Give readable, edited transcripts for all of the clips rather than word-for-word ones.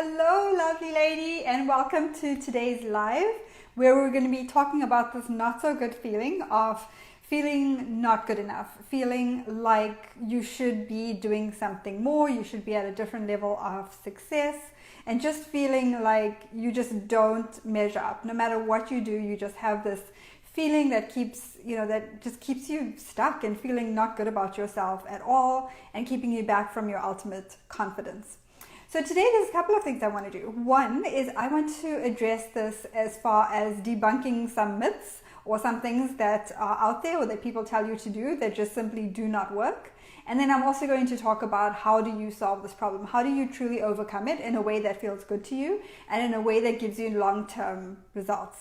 Hello, lovely lady, and welcome to today's live where we're going to be talking about this not so good feeling of feeling not good enough, feeling like you should be doing something more, you should be at a different level of success, and just feeling like you just don't measure up. No matter what you do, you just have this feeling that keeps you stuck and feeling not good about yourself at all and keeping you back from your ultimate confidence. So today there's a couple of things I want to do. One is I want to address this as far as debunking some myths or some things that are out there or that people tell you to do that just simply do not work. And then I'm also going to talk about how do you solve this problem? How do you truly overcome it in a way that feels good to you and in a way that gives you long-term results?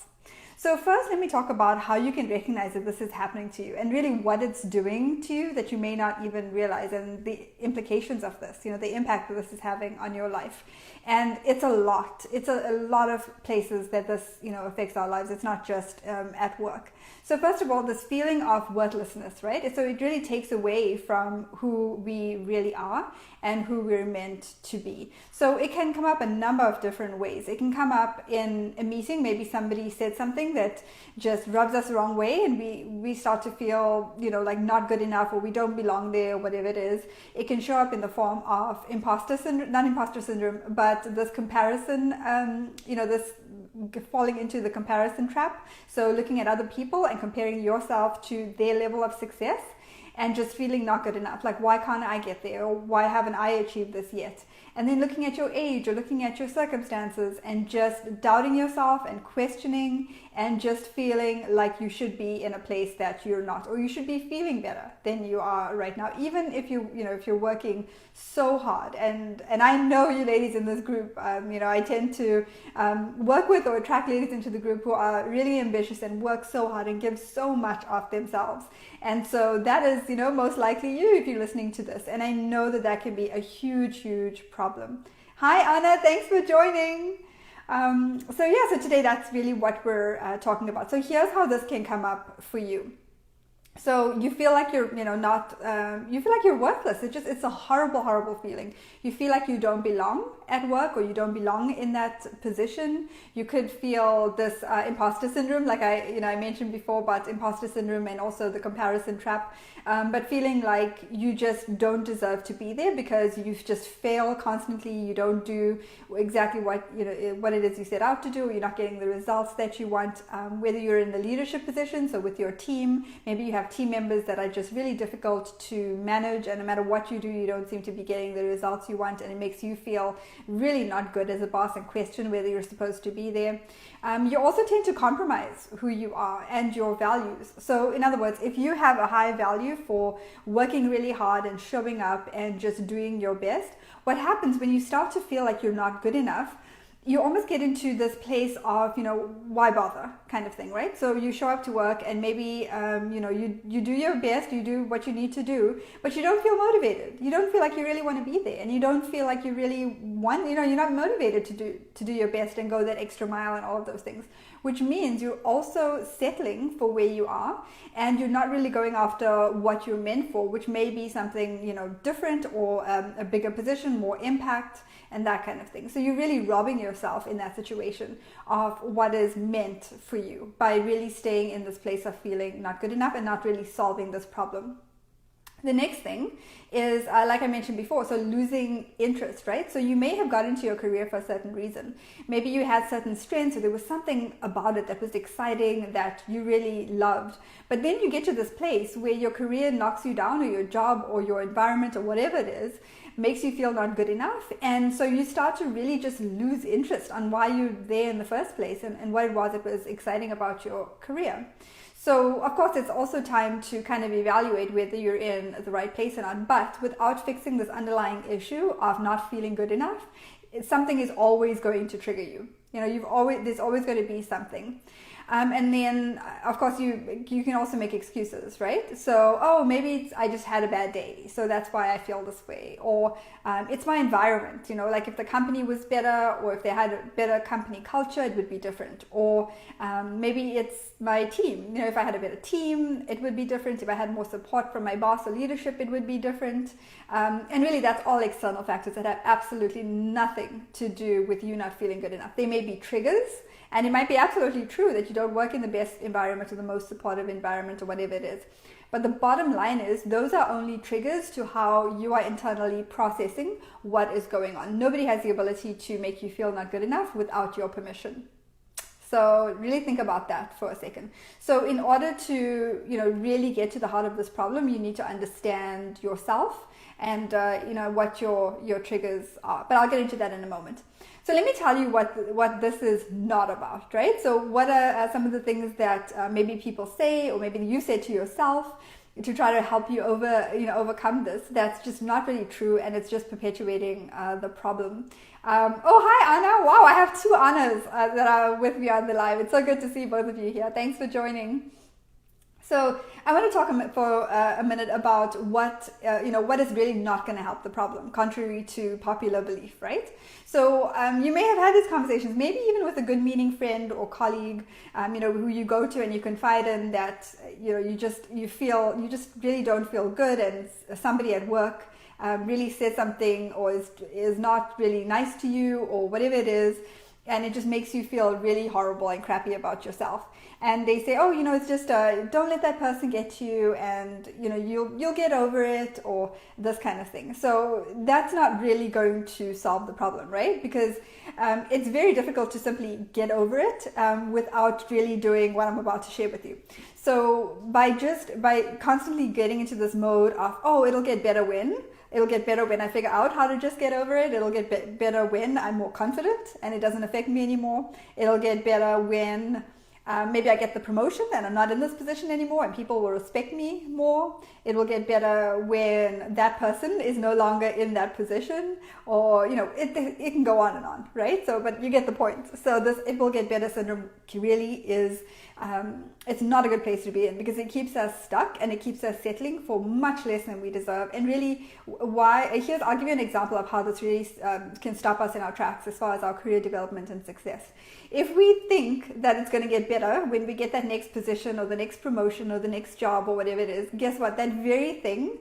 So first, let me talk about how you can recognize that this is happening to you and really what it's doing to you that you may not even realize, and the implications of this, the impact that this is having on your life. And it's a lot. It's a lot of places that this, affects our lives. It's not just at work. So first of all, this feeling of worthlessness, right? So it really takes away from who we really are and who we're meant to be. So it can come up a number of different ways. It can come up in a meeting. Maybe somebody said something that just rubs us the wrong way and we start to feel, like not good enough or we don't belong there or whatever it is. It can show up in the form of imposter syndrome, not imposter syndrome, but this comparison, this falling into the comparison trap. So looking at other people and comparing yourself to their level of success and just feeling not good enough. Like, why can't I get there? Or why haven't I achieved this yet? And then looking at your age or looking at your circumstances and just doubting yourself and questioning and just feeling like you should be in a place that you're not, or you should be feeling better than you are right now. Even if if you're working so hard. And I know you ladies in this group, I tend to work with or attract ladies into the group who are really ambitious and work so hard and give so much of themselves. And so that is, most likely you if you're listening to this. And I know that can be a huge, huge problem. Hi, Anna. Thanks for joining. So today that's really what we're talking about. So here's how this can come up for you. So you feel like you're, you feel like you're worthless. It's a horrible, horrible feeling. You feel like you don't belong at work or you don't belong in that position. You could feel this imposter syndrome, like I mentioned before about imposter syndrome and also the comparison trap, but feeling like you just don't deserve to be there because you just fail constantly. You don't do exactly what it is you set out to do. Or you're not getting the results that you want, whether you're in the leadership position, so with your team, maybe you have team members that are just really difficult to manage, and no matter what you do, you don't seem to be getting the results you want, and it makes you feel really not good as a boss and question whether you're supposed to be there. You also tend to compromise who you are and your values. So in other words, if you have a high value for working really hard and showing up and just doing your best, what happens when you start to feel like you're not good enough, you almost get into this place of, why bother kind of thing, right? So you show up to work and maybe, you do your best, you do what you need to do, but you don't feel motivated. You don't feel like you really want to be there, and you don't feel like you really want, you're not motivated to do your best and go that extra mile and all of those things, which means you're also settling for where you are and you're not really going after what you're meant for, which may be something, different or a bigger position, more impact, and that kind of thing. So you're really robbing yourself in that situation of what is meant for you by really staying in this place of feeling not good enough and not really solving this problem. The next thing is, like I mentioned before, so losing interest, right? So you may have got into your career for a certain reason. Maybe you had certain strengths, or there was something about it that was exciting that you really loved. But then you get to this place where your career knocks you down, or your job or your environment or whatever it is makes you feel not good enough. And so you start to really just lose interest on why you're there in the first place and what it was exciting about your career. So, of course, it's also time to kind of evaluate whether you're in the right place or not, but without fixing this underlying issue of not feeling good enough, something is always going to trigger you. There's always going to be something. And then, of course, you can also make excuses, right? So, oh, maybe I just had a bad day, so that's why I feel this way. Or it's my environment, like if the company was better, or if they had a better company culture, it would be different. Or maybe it's my team. If I had a better team, it would be different. If I had more support from my boss or leadership, it would be different. And really, that's all external factors that have absolutely nothing to do with you not feeling good enough. They may be triggers. And it might be absolutely true that you don't work in the best environment or the most supportive environment or whatever it is. But the bottom line is those are only triggers to how you are internally processing what is going on. Nobody has the ability to make you feel not good enough without your permission. So really think about that for a second. So in order to, really get to the heart of this problem, you need to understand yourself and, what your triggers are. But I'll get into that in a moment. So let me tell you what this is not about, right? So what are some of the things that maybe people say, or maybe you say to yourself to try to help you overcome this? That's just not really true, and it's just perpetuating the problem. Oh, hi Anna! Wow, I have 2 Annas that are with me on the live. It's so good to see both of you here. Thanks for joining. So I want to talk for a minute about what is really not going to help the problem, contrary to popular belief, right? So you may have had these conversations, maybe even with a good meaning friend or colleague, who you go to and you confide in that, you just really don't feel good, and somebody at work really says something or is not really nice to you or whatever it is, and it just makes you feel really horrible and crappy about yourself. And they say, oh, it's just don't let that person get to you, and you'll get over it, or this kind of thing. So that's not really going to solve the problem, right? Because it's very difficult to simply get over it without really doing what I'm about to share with you. So by constantly getting into this mode of, oh, it'll get better when I figure out how to just get over it. It'll get better when I'm more confident and it doesn't affect me anymore. It'll get better when maybe I get the promotion and I'm not in this position anymore and people will respect me more. It will get better when that person is no longer in that position, or it can go on and on, right? So, but you get the point. So this "it will get better" syndrome really is it's not a good place to be in, because it keeps us stuck and it keeps us settling for much less than we deserve. And really, I'll give you an example of how this really can stop us in our tracks as far as our career development and success. If we think that it's going to get better when we get that next position or the next promotion or the next job or whatever it is, guess what? That very thing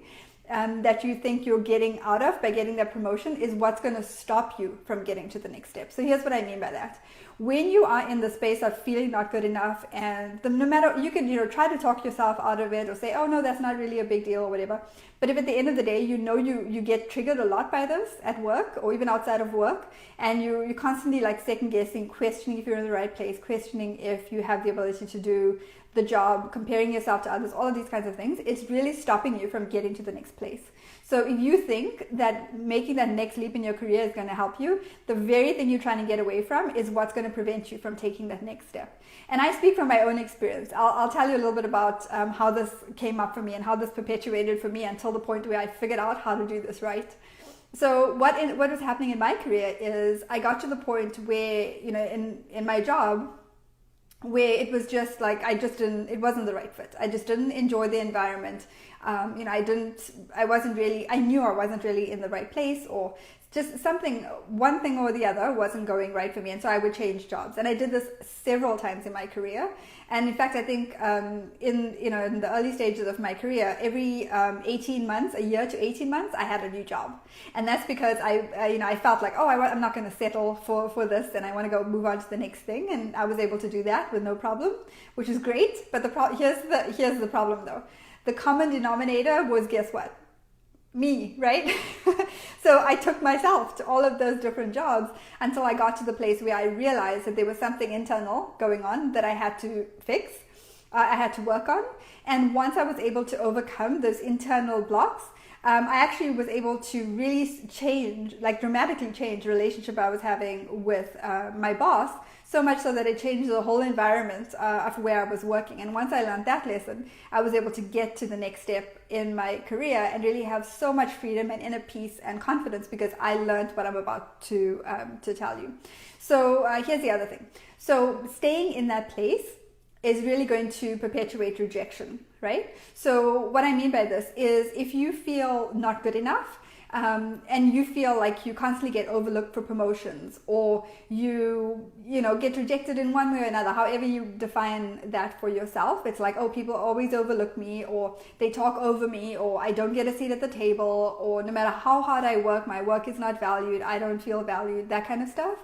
that you think you're getting out of by getting that promotion is what's going to stop you from getting to the next step. So here's what I mean by that. When you are in the space of feeling not good enough, and no matter, you can try to talk yourself out of it or say, oh no, that's not really a big deal or whatever. But if at the end of the day, you get triggered a lot by this at work or even outside of work, and you're constantly like second guessing, questioning if you're in the right place, questioning if you have the ability to do the job, comparing yourself to others, all of these kinds of things, it's really stopping you from getting to the next place. So if you think that making that next leap in your career is going to help you, the very thing you're trying to get away from is what's going to prevent you from taking that next step. And I speak from my own experience. I'll tell you a little bit about how this came up for me and how this perpetuated for me until the point where I figured out how to do this right. So what was happening in my career is I got to the point where, in my job, where it was just like it wasn't the right fit. I just didn't enjoy the environment. I knew I wasn't really in the right place, or just one thing or the other wasn't going right for me. And so I would change jobs. And I did this several times in my career. And in fact, I think in the early stages of my career, every 18 months, a year to 18 months, I had a new job. And that's because I felt like, I'm not going to settle for this, and I want to go move on to the next thing. And I was able to do that with no problem, which is great. But here's the problem though. The common denominator was, guess what? Me, right? So I took myself to all of those different jobs until I got to the place where I realized that there was something internal going on that I had to fix, I had to work on. And once I was able to overcome those internal blocks, I actually was able to really dramatically change the relationship I was having with my boss, so much so that it changed the whole environment of where I was working. And once I learned that lesson, I was able to get to the next step in my career and really have so much freedom and inner peace and confidence because I learned what I'm about to tell you. So here's the other thing. So staying in that place is really going to perpetuate rejection, right? So what I mean by this is if you feel not good enough, and you feel like you constantly get overlooked for promotions, or you get rejected in one way or another, however you define that for yourself. It's like, oh, people always overlook me, or they talk over me, or I don't get a seat at the table, or no matter how hard I work, my work is not valued, I don't feel valued, that kind of stuff.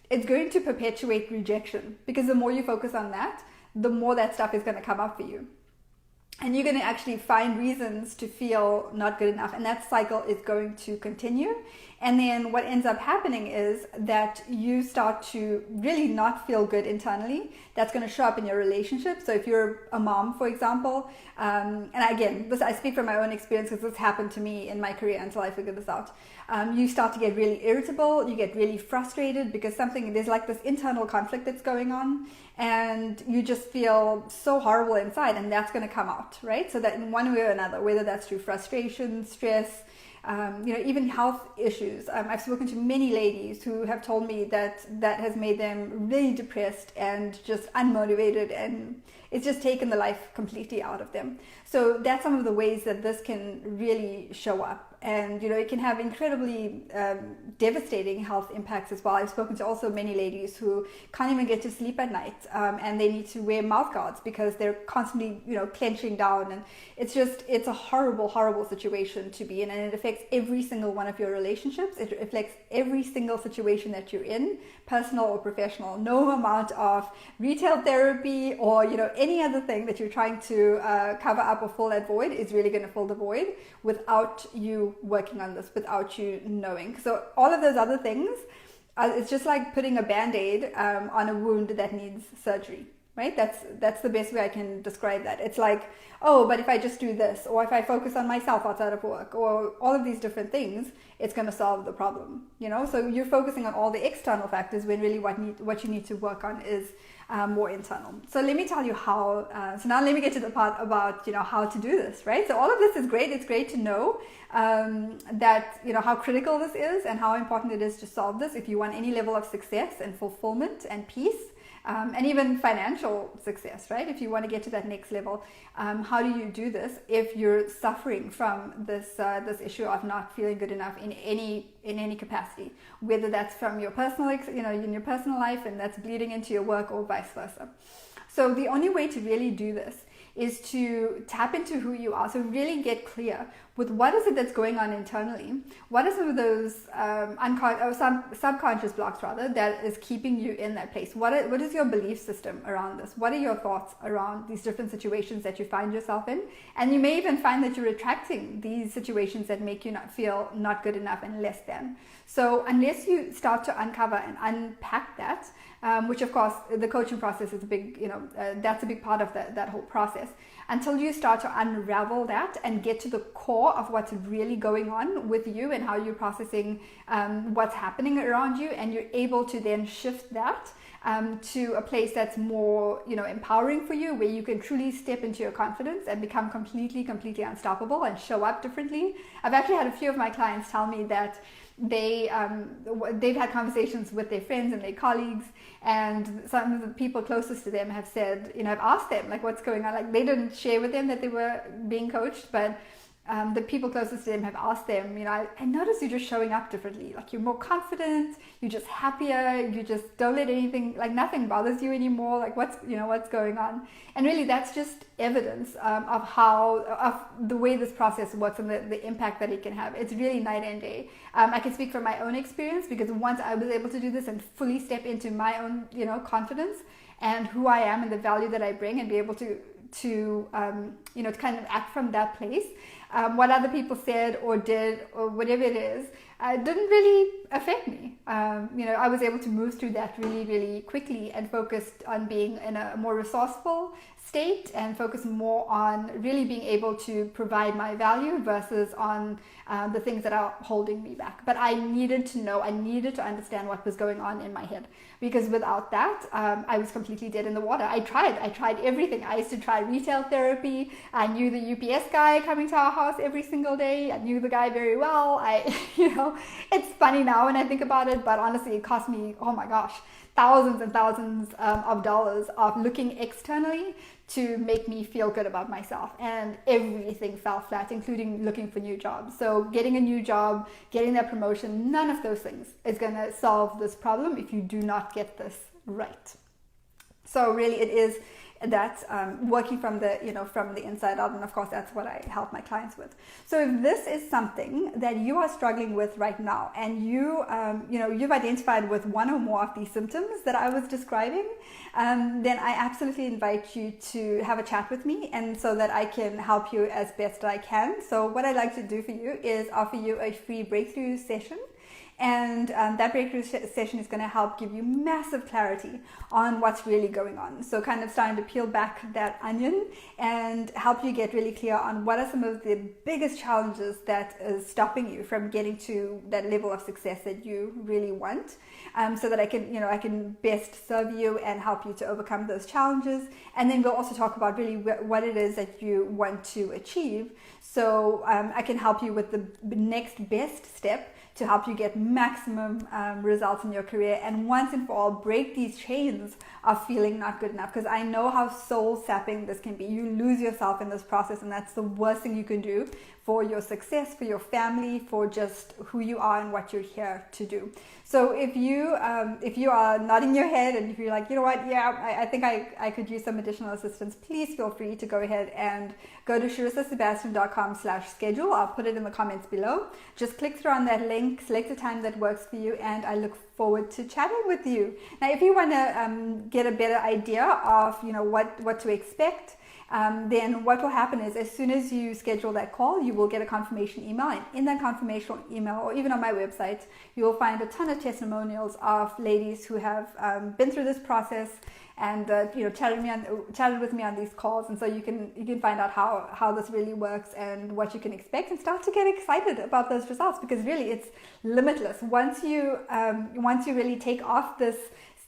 It's going to perpetuate rejection, because the more you focus on that, the more that stuff is going to come up for you. And you're going to actually find reasons to feel not good enough. And that cycle is going to continue. And then what ends up happening is that you start to really not feel good internally. That's going to show up in your relationship. So if you're a mom, for example, and again, I speak from my own experience because this happened to me in my career until I figured this out. You start to get really irritable. You get really frustrated because there's like this internal conflict that's going on. And you just feel so horrible inside, and that's going to come out, right? So that in one way or another, whether that's through frustration, stress, even health issues. I've spoken to many ladies who have told me that has made them really depressed and just unmotivated, and it's just taken the life completely out of them. So that's some of the ways that this can really show up. And, it can have incredibly devastating health impacts as well. I've spoken to also many ladies who can't even get to sleep at night, and they need to wear mouth guards because they're constantly, clenching down. And it's a horrible, horrible situation to be in. And it affects every single one of your relationships. It affects every single situation that you're in, personal or professional. No amount of retail therapy or, any other thing that you're trying to cover up or fill that void is really going to fill the void without you working on this, without you knowing. So all of those other things, it's just like putting a band-aid on a wound that needs surgery, right? That's the best way I can describe that. It's like, oh, but if I just do this, or if I focus on myself outside of work, or all of these different things, it's going to solve the problem, So you're focusing on all the external factors when really what you need to work on is more internal. So let me tell you how. So now let me get to the part about how to do this, right? So all of this is great. It's great to know that how critical this is and how important it is to solve this if you want any level of success and fulfillment and peace. And even financial success, right? If you want to get to that next level, how do you do this if you're suffering from this issue of not feeling good enough in any capacity, whether that's from your personal, in your personal life and that's bleeding into your work, or vice versa. So the only way to really do this is to tap into who you are. So really get clear with what is it that's going on internally. What are some of those subconscious blocks rather that is keeping you in that place? What is your belief system around this? What are your thoughts around these different situations that you find yourself in? And you may even find that you're attracting these situations that make you not feel not good enough and less than. So unless you start to uncover and unpack that, which of course the coaching process is a big, that's a big part of that whole process. Until you start to unravel that and get to the core of what's really going on with you and how you're processing what's happening around you, and you're able to then shift that to a place that's more, empowering for you, where you can truly step into your confidence and become completely unstoppable and show up differently. I've actually had a few of my clients tell me that they've had conversations with their friends and their colleagues, and some of the people closest to them have said, I've asked them like what's going on. Like they didn't share with them that they were being coached, but the people closest to them have asked them, I noticed you're just showing up differently. Like you're more confident, you're just happier, you just don't let anything, like nothing bothers you anymore. Like what's going on? And really that's just evidence of the way this process works and the impact that it can have. It's really night and day. I can speak from my own experience, because once I was able to do this and fully step into my own, confidence and who I am and the value that I bring, and be able to kind of act from that place. What other people said or did or whatever it is, didn't really affect me. I was able to move through that really, really quickly and focused on being in a more resourceful state and focus more on really being able to provide my value versus on the things that are holding me back. But I needed to understand what was going on in my head, because without that, I was completely dead in the water. I tried everything. I used to try retail therapy. I knew the UPS guy coming to our house every single day. I knew the guy very well. It's funny now when I think about it, but honestly, it cost me, oh my gosh, thousands and thousands of dollars of looking externally to make me feel good about myself, and everything fell flat, including looking for new jobs. So getting a new job, getting that promotion, none of those things is going to solve this problem if you do not get this right. So really it is that working from the inside out, and of course that's what I help my clients with. So if this is something that you are struggling with right now, and you've identified with one or more of these symptoms that I was describing, then I absolutely invite you to have a chat with me, and so that I can help you as best I can. So what I'd like to do for you is offer you a free breakthrough session. And that breakthrough session is going to help give you massive clarity on what's really going on. So kind of starting to peel back that onion and help you get really clear on what are some of the biggest challenges that is stopping you from getting to that level of success that you really want, so that I can best serve you and help you to overcome those challenges. And then we'll also talk about really what it is that you want to achieve. So I can help you with the next best step to help you get maximum results in your career, and once and for all break these chains of feeling not good enough, because I know how soul sapping this can be. You lose yourself in this process, and that's the worst thing you can do for your success, for your family, for just who you are and what you're here to do. So if you are nodding your head and if you're like, you know what, yeah, I think I could use some additional assistance, please feel free to go ahead and go to sharissasebastian.com/schedule. I'll put it in the comments below. Just click through on that link, select a time that works for you, and I look forward to chatting with you. Now, if you want to get a better idea of what to expect, then what will happen is, as soon as you schedule that call, you will get a confirmation email, and in that confirmation email, or even on my website, you will find a ton of testimonials of ladies who have been through this process and chatted with me on these calls. And so you can find out how this really works and what you can expect, and start to get excited about those results, because really it's limitless. Once you really take off this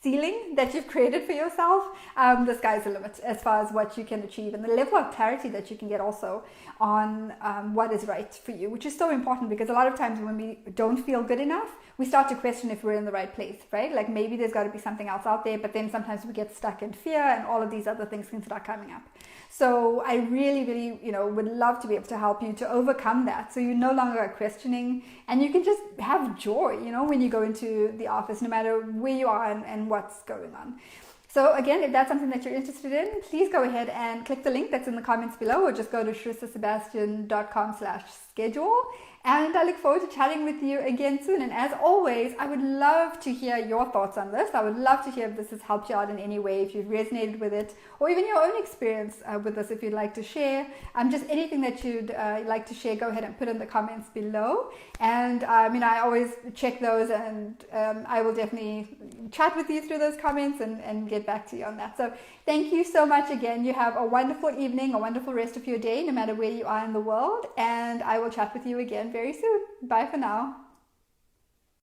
ceiling that you've created for yourself, the sky's the limit as far as what you can achieve, and the level of clarity that you can get also on what is right for you, which is so important, because a lot of times when we don't feel good enough, we start to question if we're in the right place, right? Like maybe there's got to be something else out there, but then sometimes we get stuck in fear, and all of these other things can start coming up. So I really, really, would love to be able to help you to overcome that. So you no longer are questioning, and you can just have joy, when you go into the office, no matter where you are and what's going on. So again, if that's something that you're interested in, please go ahead and click the link that's in the comments below, or just go to sharissasebastian.com/schedule. And I look forward to chatting with you again soon. And as always, I would love to hear your thoughts on this. I would love to hear if this has helped you out in any way, if you've resonated with it, or even your own experience with this, if you'd like to share. Just anything that you'd like to share, go ahead and put in the comments below. And I always check those, and I will definitely chat with you through those comments and get back to you on that. So thank you so much again. You have a wonderful evening, a wonderful rest of your day, no matter where you are in the world. And I will chat with you again very soon. Bye for now.